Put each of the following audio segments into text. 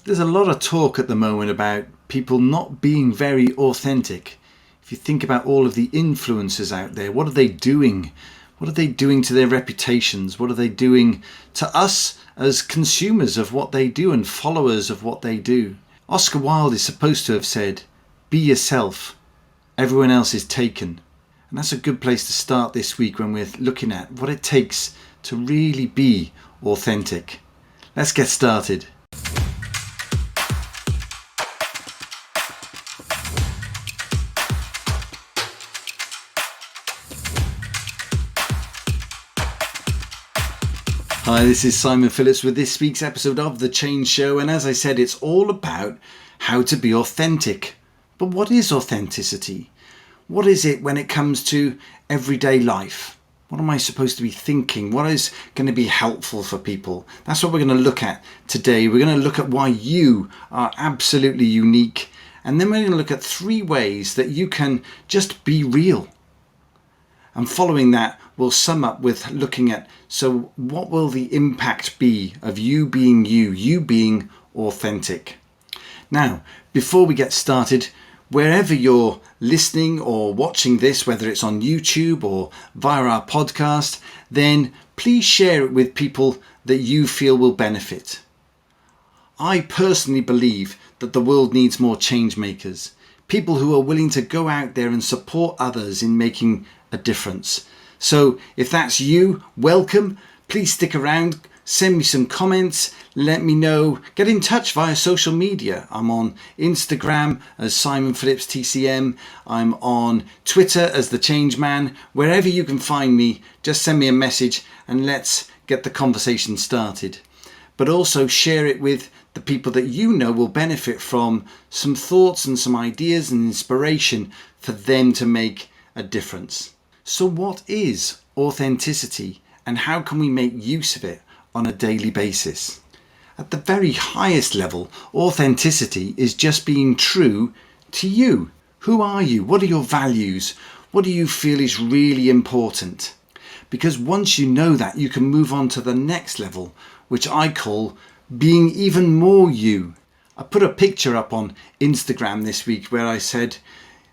There's a lot of talk at the moment about people not being very authentic. If you think about all of the influencers out there, what are they doing? What are they doing to their reputations? What are they doing to us as consumers of what they do and followers of what they do? Oscar Wilde is supposed to have said, "Be yourself. Everyone else is taken." And that's a good place to start this week when we're looking at what it takes to really be authentic. Let's get started. Hi, this is Simon Phillips with this week's episode of The Change Show, and as I said, it's all about how to be authentic. But what is authenticity? What is it when it comes to everyday life? What am I supposed to be thinking? What is going to be helpful for people? That's what we're going to look at today. We're going to look at why you are absolutely unique, and then we're going to look at 3 ways that you can just be real. And following that, we'll sum up with looking at, so what will the impact be of you being you being authentic? Now, before we get started, wherever you're listening or watching this, whether it's on YouTube or via our podcast, then please share it with people that you feel will benefit. I personally believe that the world needs more change makers, people who are willing to go out there and support others in making a difference. So if that's you, welcome. Please stick around, send me some comments, let me know, get in touch via social media. I'm on Instagram as Simon Phillips TCM. I'm on Twitter as The Change Man. Wherever you can find me, just send me a message and let's get the conversation started. But also share it with the people that you know will benefit from some thoughts and some ideas and inspiration for them to make a difference. So what is authenticity and how can we make use of it on a daily basis? At the very highest level, authenticity is just being true to you. Who are you? What are your values? What do you feel is really important? Because once you know that, you can move on to the next level, which I call being even more you. I put a picture up on Instagram this week where I said,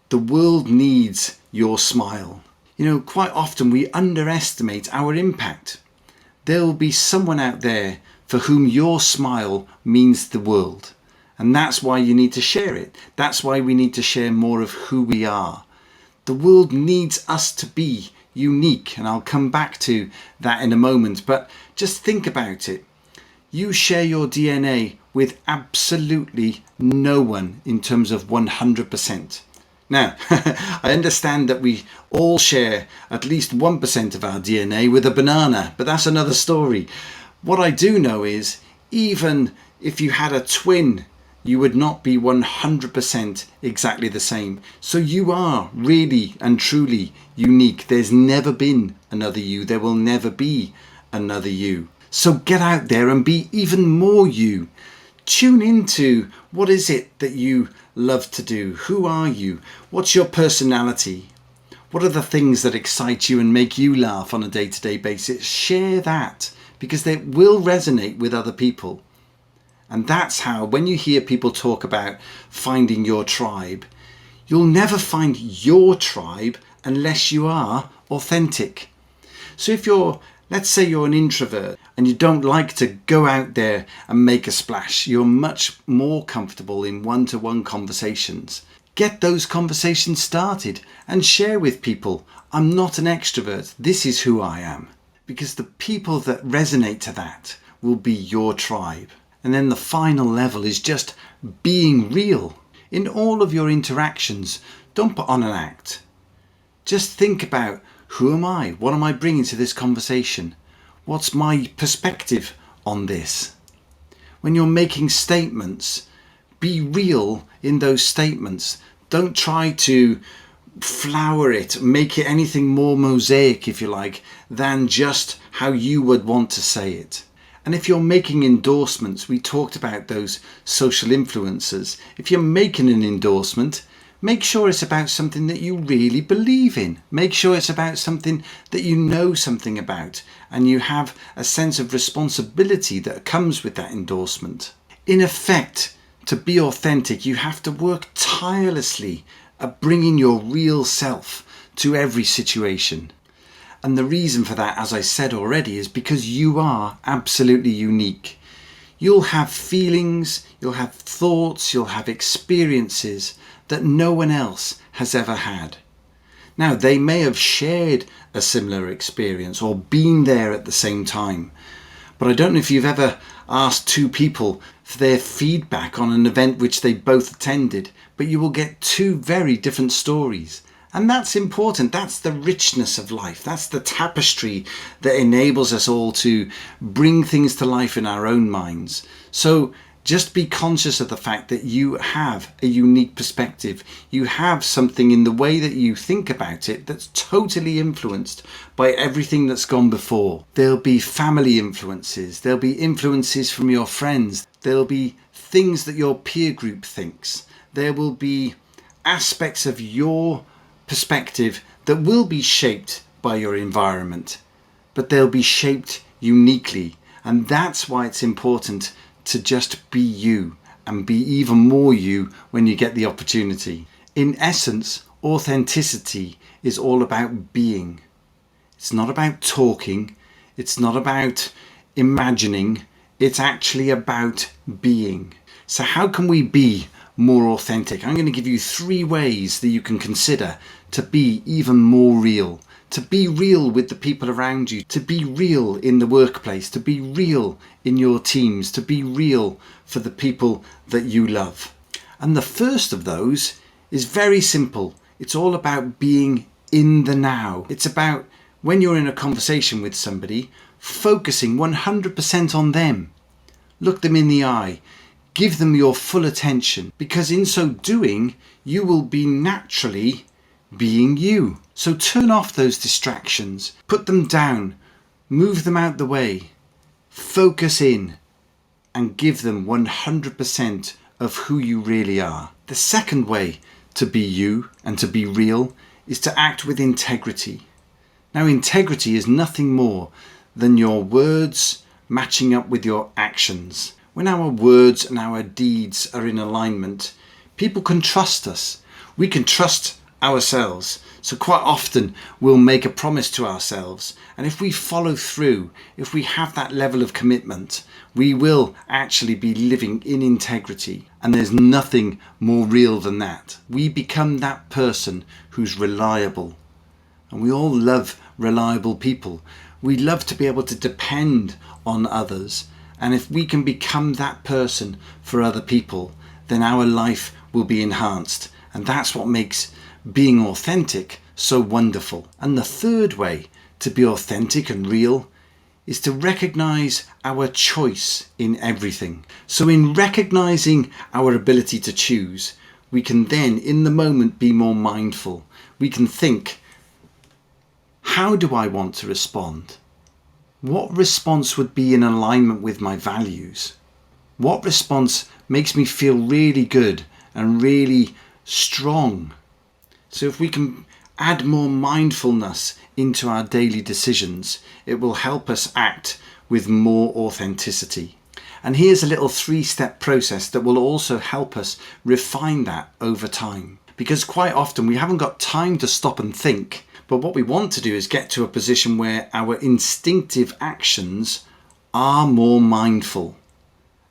the world needs your smile. You know, quite often we underestimate our impact. There will be someone out there for whom your smile means the world. And that's why you need to share it. That's why we need to share more of who we are. The world needs us to be unique, and I'll come back to that in a moment. But just think about it. You share your DNA with absolutely no one in terms of 100%. Now, I understand that we all share at least 1% of our DNA with a banana, but that's another story. What I do know is, even if you had a twin, you would not be 100% exactly the same. So you are really and truly unique. There's never been another you. There will never be another you. So get out there and be even more you. Tune into what is it that you love to do? Who are you? What's your personality? What are the things that excite you and make you laugh on a day-to-day basis? Share that, because they will resonate with other people. And that's how, when you hear people talk about finding your tribe, you'll never find your tribe unless you are authentic. So if let's say you're an introvert and you don't like to go out there and make a splash. You're much more comfortable in one-to-one conversations. Get those conversations started and share with people. I'm not an extrovert. This is who I am. Because the people that resonate to that will be your tribe. And then the final level is just being real. In all of your interactions, don't put on an act. Just think about, who am I? What am I bringing to this conversation? What's my perspective on this? When you're making statements, be real in those statements. Don't try to flower it, make it anything more mosaic, if you like, than just how you would want to say it. And if you're making endorsements, we talked about those social influencers. If you're making an endorsement, make sure it's about something that you really believe in. Make sure it's about something that you know something about and you have a sense of responsibility that comes with that endorsement. In effect, to be authentic, you have to work tirelessly at bringing your real self to every situation. And the reason for that, as I said already, is because you are absolutely unique. You'll have feelings, you'll have thoughts, you'll have experiences that no one else has ever had. Now, they may have shared a similar experience or been there at the same time, but I don't know if you've ever asked two people for their feedback on an event which they both attended, but you will get two very different stories. And that's important. That's the richness of life. That's the tapestry that enables us all to bring things to life in our own minds. So just be conscious of the fact that you have a unique perspective. You have something in the way that you think about it that's totally influenced by everything that's gone before. There'll be family influences. There'll be influences from your friends. There'll be things that your peer group thinks. There will be aspects of your perspective that will be shaped by your environment, but they'll be shaped uniquely. And that's why it's important to just be you and be even more you when you get the opportunity. In essence, authenticity is all about being. It's not about talking. It's not about imagining. It's actually about being. So how can we be more authentic? I'm going to give you 3 ways that you can consider to be even more real. To be real with the people around you, to be real in the workplace, to be real in your teams, to be real for the people that you love. And the first of those is very simple. It's all about being in the now. It's about when you're in a conversation with somebody, focusing 100% on them. Look them in the eye. Give them your full attention, because in so doing, you will be naturally being you. So turn off those distractions, put them down, move them out the way, focus in, and give them 100% of who you really are. The second way to be you and to be real is to act with integrity. Now, integrity is nothing more than your words matching up with your actions. When our words and our deeds are in alignment, people can trust us. We can trust ourselves. So quite often we'll make a promise to ourselves, and if we follow through, if we have that level of commitment, we will actually be living in integrity. And there's nothing more real than that. We become that person who's reliable. And we all love reliable people. We love to be able to depend on others. And if we can become that person for other people, then our life will be enhanced. And that's what makes being authentic so wonderful. And the third way to be authentic and real is to recognize our choice in everything. So in recognizing our ability to choose, we can then in the moment be more mindful. We can think, how do I want to respond? What response would be in alignment with my values? What response makes me feel really good and really strong? So if we can add more mindfulness into our daily decisions, it will help us act with more authenticity. And here's a little 3-step process that will also help us refine that over time. Because quite often we haven't got time to stop and think, but what we want to do is get to a position where our instinctive actions are more mindful.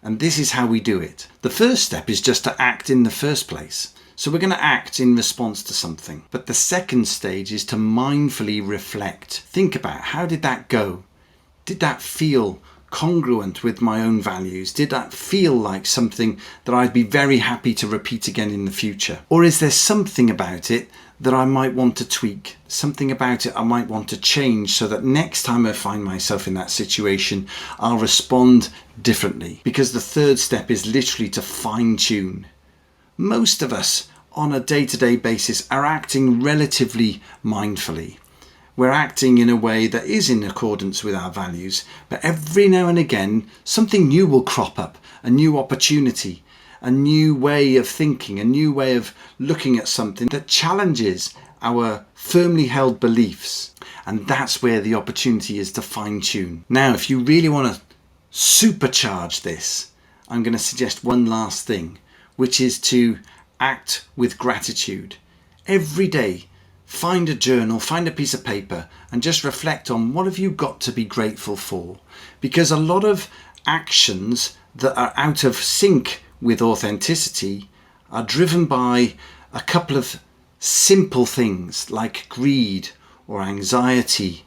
And this is how we do it. The first step is just to act in the first place. So we're going to act in response to something. But the second stage is to mindfully reflect. Think about, how did that go? Did that feel congruent with my own values? Did that feel like something that I'd be very happy to repeat again in the future? Or is there something about it that I might want to tweak? Something about it I might want to change so that next time I find myself in that situation, I'll respond differently. Because the third step is literally to fine tune. Most of us on a day-to-day basis are acting relatively mindfully. We're acting in a way that is in accordance with our values, but every now and again something new will crop up, a new opportunity, a new way of thinking, a new way of looking at something that challenges our firmly held beliefs. And that's where the opportunity is to fine tune. Now, if you really want to supercharge this, I'm going to suggest one last thing, which is to act with gratitude. Every day, find a journal, find a piece of paper, and just reflect on what have you got to be grateful for. Because a lot of actions that are out of sync with authenticity are driven by a couple of simple things like greed or anxiety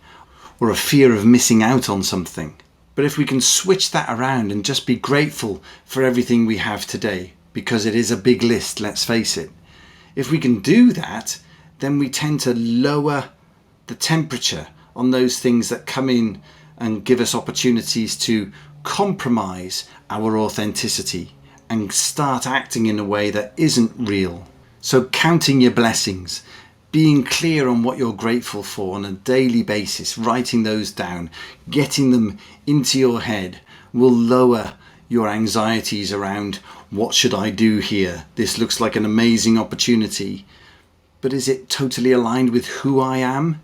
or a fear of missing out on something. But if we can switch that around and just be grateful for everything we have today, because it is a big list, let's face it. If we can do that, then we tend to lower the temperature on those things that come in and give us opportunities to compromise our authenticity and start acting in a way that isn't real. So counting your blessings, being clear on what you're grateful for on a daily basis, writing those down, getting them into your head will lower your anxieties around what should I do here? This looks like an amazing opportunity, but is it totally aligned with who I am?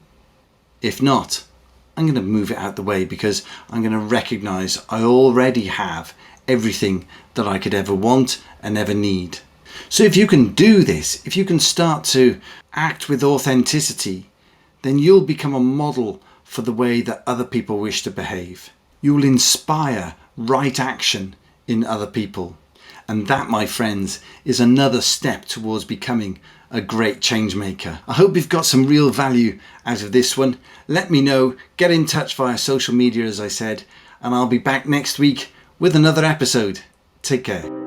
If not, I'm going to move it out the way because I'm going to recognize I already have everything that I could ever want and ever need. So if you can do this, if you can start to act with authenticity, then you'll become a model for the way that other people wish to behave. You'll inspire right action in other people. And that, my friends, is another step towards becoming a great change maker. I hope you've got some real value out of this one. Let me know, get in touch via social media as I said, and I'll be back next week with another episode. Take care.